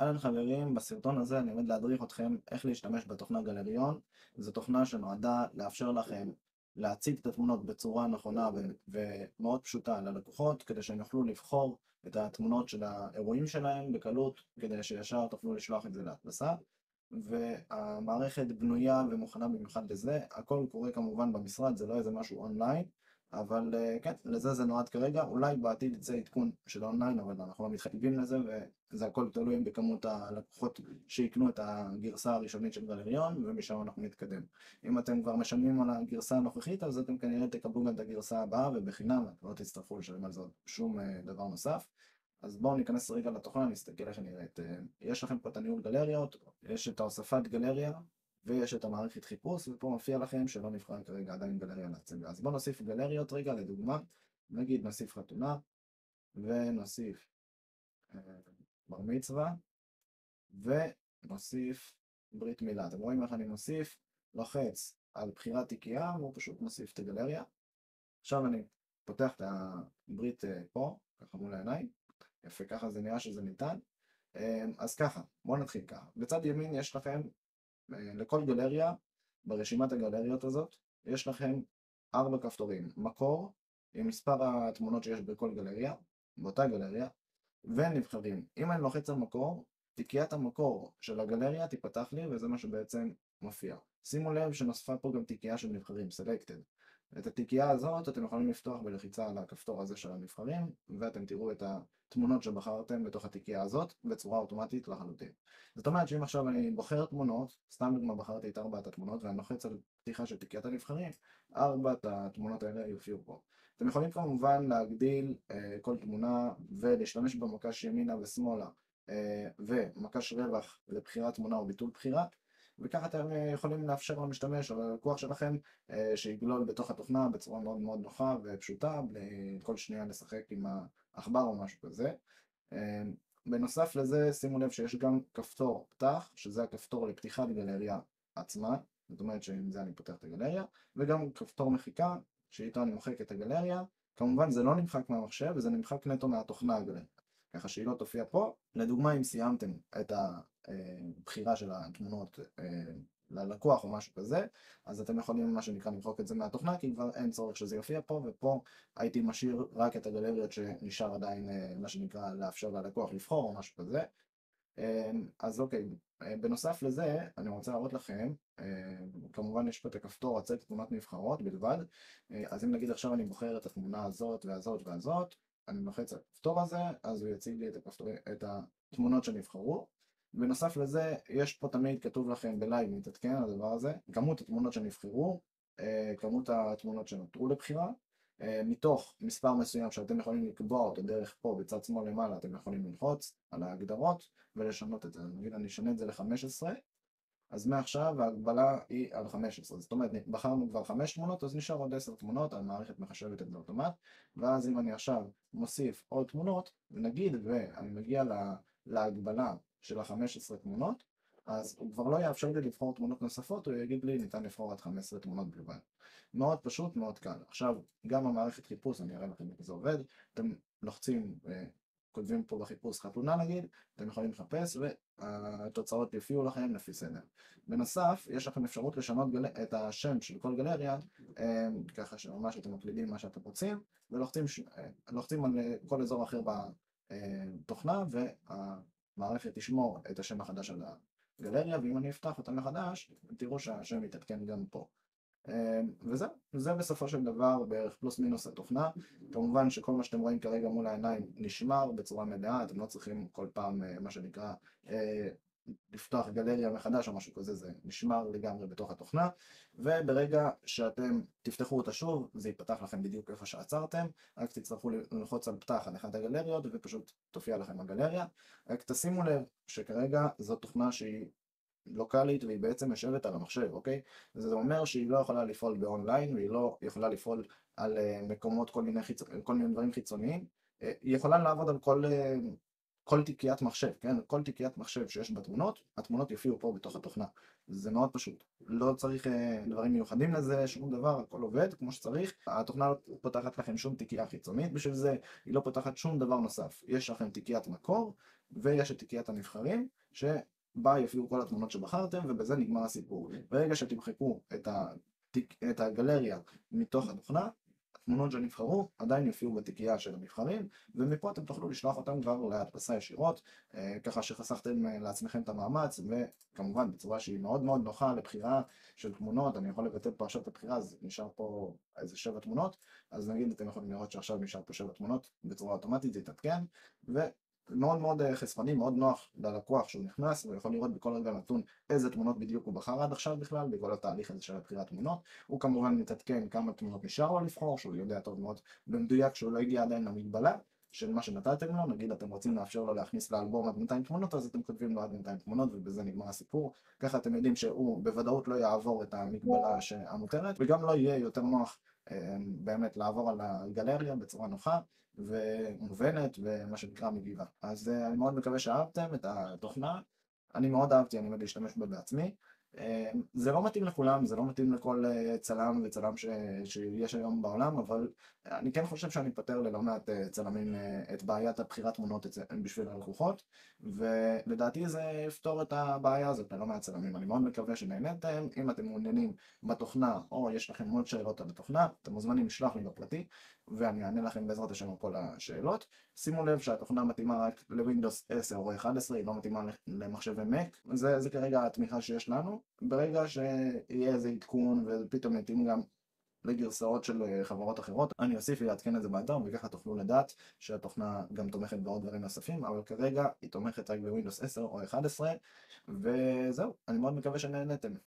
אהלן חברים, בסרטון הזה אני עומד להדריך אתכם איך להשתמש בתוכנה גלריון. זו תוכנה שנועדה לאפשר לכם להציג את התמונות בצורה נכונה ומאוד פשוטה ללקוחות, כדי שהם יוכלו לבחור את התמונות של האירועים שלהם בקלות, כדי שישר תוכלו לשלוח את זה להדפסה. והמערכת בנויה ומוכנה במיוחד לזה. הכל קורה כמובן במשרד, זה לא איזה משהו אונליין, אבל כן, לזה זה נועד כרגע. אולי בעתיד יצא עדכון של אונליין, אבל אנחנו לא מתחייבים לזה, וזה הכל תלוי בכמות הלקוחות שיקנו את הגרסה הראשונית של גלריון, ומשם אנחנו נתקדם. אם אתם כבר משלמים על הגרסה הנוכחית, אז אתם כנראה תקבלו גם את הגרסה הבאה, ובחינם לא תצטרכו לשלם על זה שום דבר נוסף. אז בואו ניכנס רגע לתוכנה, נסתכל איך היא נראית. יש לכם פה את הניהול גלריות, יש את ההוספת גלריה, ויש את המערכת חיפוש, ופה מופיע לכם שלא נבחר כרגע עדיין גלריה להצגה. אז בואו נוסיף גלריות רגע, לדוגמה, נגיד נוסיף חתונה, ונוסיף בר מצווה, ונוסיף ברית מילה. אתם רואים איך אני מוסיף, לוחץ על בחירת תיקייה, והוא פשוט מוסיף את הגלריה. עכשיו אני פותח את הברית פה, ככה מול העיניים, יפה, ככה זה נראה שזה ניתן. אז ככה, בואו נתחיל ככה. בצד ימין יש לכם, לכל גלריה, ברשימת הגלריות הזאת, יש לכם 4 כפתורים. מקור, עם מספר התמונות שיש בכל גלריה, באותה גלריה, ונבחרים. אם אני לוחץ על מקור, תיקיית המקור של הגלריה תיפתח לי, וזה מה שבעצם מופיע. שימו לב שנוספה פה גם תיקייה של נבחרים, selected. את התיקייה הזאת אתם יכולים לפתוח בלחיצה על הכפתור הזה של הנבחרים, ואתם תראו את התמונות שבחרתם בתוך התיקייה הזאת בצורה אוטומטית לחלוטין. זאת אומרת שאם עכשיו אני בוחר תמונות, סתם דוגמה בחרתי את 4 התמונות, ואני לוחץ על פתיחה של תיקיית הנבחרים, 4 התמונות האלה יופיעו פה. אתם יכולים כמובן להגדיל כל תמונה ולהשתמש במקש ימינה ושמאלה, ומקש רווח לבחירת תמונה או ביטול בחירה, וככה אתם יכולים לאפשר למשתמש או ללקוח שלכם שיגלול בתוך התוכנה בצורה מאוד מאוד נוחה ופשוטה, בלי כל שנייה לשחק עם העכבר או משהו כזה. בנוסף לזה, שימו לב שיש גם כפתור פתח, שזה הכפתור לפתיחת גלריה עצמה, זאת אומרת שעם זה אני פותח את הגלריה, וגם כפתור מחיקה, שאיתו אני מוחק את הגלריה. כמובן זה לא נמחק מהמחשב, וזה נמחק נטו מהתוכנה הגלריה, ככה שהיא לא תופיע פה. לדוגמה, אם סיימתם את הבחירה של התמונות ללקוח או משהו כזה, אז אתם יכולים מה שנקרא למחוק את זה מהתוכנה, כי כבר אין צורך שזה יופיע פה, ופה הייתי משאיר רק את הגלריות שנשאר עדיין מה שנקרא לאפשר ללקוח לבחור או משהו כזה. אז אוקיי, בנוסף לזה אני רוצה להראות לכם, כמובן יש פה את הכפתור הצג תמונות נבחרות בלבד. אז אם נגיד עכשיו אני בוחר את התמונה הזאת והזאת והזאת, אני לוחץ על הכפתור הזה, אז הוא יציג לי את התמונות שנבחרו. בנוסף לזה, יש פה תמיד כתוב לכם בלייב, מתעדכן על הדבר הזה, כמות התמונות שנבחרו, כמות התמונות שנותרו לבחירה, מתוך מספר מסוים שאתם יכולים לקבוע אותו דרך פה בצד שמאל למעלה, אתם יכולים ללחוץ על ההגדרות ולשנות את זה. נגיד אני אשנה את זה ל-15, אז מעכשיו ההגבלה היא על 15. זאת אומרת, בחרנו כבר 5 תמונות, אז נשאר עוד 10 תמונות, המערכת מחשבת את זה אוטומט. ואז אם אני עכשיו מוסיף עוד תמונות, ונגיד ואני מגיע להגבלה של ה-15 תמונות, אז הוא כבר לא יאפשר לי לבחור תמונות נוספות, הוא יגיד לי ניתן לבחור עד 15 תמונות בלבד. מאוד פשוט, מאוד קל. עכשיו, גם המערכת חיפוש, אני אראה לכם איך זה עובד. אתם לוחצים כותבים פה בחיפוש חתונה נגיד, אתם יכולים לחפש והתוצאות יופיעו לכם לפי סדר. בנוסף, יש לכם אפשרות לשנות את השם של כל גלריה, ככה שממש אתם מקלידים מה שאתם רוצים, ולוחצים על כל אזור אחר בתוכנה, והמערכת תשמור את השם החדש של הגלריה, ואם אני אפתח אותה מחדש, תראו שהשם יתעדכן גם פה. וזה בסופו של דבר בערך פלוס מינוס התוכנה. כמובן שכל מה שאתם רואים כרגע מול העיניים נשמר בצורה מלאה, אתם לא צריכים כל פעם מה שנקרא לפתוח גלריה מחדש או משהו כזה, זה נשמר לגמרי בתוך התוכנה, וברגע שאתם תפתחו אותה שוב זה ייפתח לכם בדיוק איפה שעצרתם, רק תצטרכו ללחוץ על פתח על אחת הגלריות ופשוט תופיע לכם הגלריה. רק תשימו לב שכרגע זו תוכנה שהיא לוקלית והיא בעצם יושבת על המחשב, אוקיי? זה אומר שהיא לא יכולה לפעול באונליין, והיא לא יכולה לפעול על מקומות כל מיני דברים חיצוניים. היא יכולה לעבוד על כל תיקיית מחשב, כן? כל תיקיית מחשב שיש בתמונות, התמונות יופיעו פה בתוך התוכנה. זה מאוד פשוט. לא צריך דברים מיוחדים לזה, שום דבר, הכל עובד כמו שצריך. התוכנה לא פותחת לכם שום תיקייה חיצונית, בשביל זה היא לא פותחת שום דבר נוסף. יש לכם תיקיית מקור, ויש את תיקיית הנבחרים, שבה יופיעו כל התמונות שבחרתם, ובזה נגמר הסיפור. ברגע שתמחקו את הגלריה מתוך התוכנה, התמונות שנבחרו עדיין יופיעו בתיקייה של הנבחרים, ומפה אתם תוכלו לשלוח אותם כבר להדפסה ישירות, ככה שחסכתם לעצמכם את המאמץ, וכמובן בצורה שהיא מאוד מאוד נוחה לבחירה של תמונות. אני יכול לבטל פה עכשיו את הבחירה, אז נשאר פה איזה 7 תמונות, אז נגיד אתם יכולים לראות שעכשיו נשאר פה 7 תמונות בצורה אוטומטית, זה יתעדכן, ומאוד מאוד חסכוני, מאוד נוח ללקוח שהוא נכנס, הוא יכול לראות בכל רגע נתון איזה תמונות בדיוק הוא בחר עד עכשיו בכלל, בכל התהליך הזה של הבחירת תמונות. הוא כמובן מתעדכן כמה תמונות נשאר לו לבחור, שהוא יודע טוב מאוד במדויק שהוא לא הגיע עדיין למגבלה של מה שנתתם לו. נגיד אתם רוצים לאפשר לו להכניס לאלבום עד 200 תמונות, אז אתם כותבים לו עד 200 תמונות ובזה נגמר הסיפור. ככה אתם יודעים שהוא בוודאות לא יעבור את המגבלה המותרת, וגם לא יהיה יותר נוח באמת לעבור על הגלריה בצורה נוחה ומובנת ומה שנקרא מגיבה. אז אני מאוד מקווה שאהבתם את התוכנה. אני מאוד אהבתי, אני עומד להשתמש בה בעצמי. זה לא מתאים לכולם, זה לא מתאים לכל צלם וצלם שיש היום בעולם, אבל אני כן חושב שאני פותר ללא מעט צלמים את בעיית הבחירת תמונות בשביל הלקוחות, ולדעתי זה יפתור את הבעיה הזאת ללא מעט צלמים. אני מאוד מקווה שנהנתם. אם אתם מעוניינים בתוכנה או יש לכם עוד שאלות על התוכנה, אתם מוזמנים לשלוח לי בפרטי ואני אענה לכם בעזרת השם על כל השאלות. שימו לב שהתוכנה מתאימה רק לווינדוס 10 או 11, היא לא מתאימה למחשבי Mac. זה כרגע התמיכה שיש לנו. ברגע שיהיה איזה עדכון ופתאום יתאים גם לגרסאות של חברות אחרות, אני אוסיף ויעדכן את זה באתר, וככה תוכלו לדעת שהתוכנה גם תומכת בעוד דברים נוספים, אבל כרגע היא תומכת רק בווינדוס 10 או 11, וזהו, אני מאוד מקווה שנהנתם.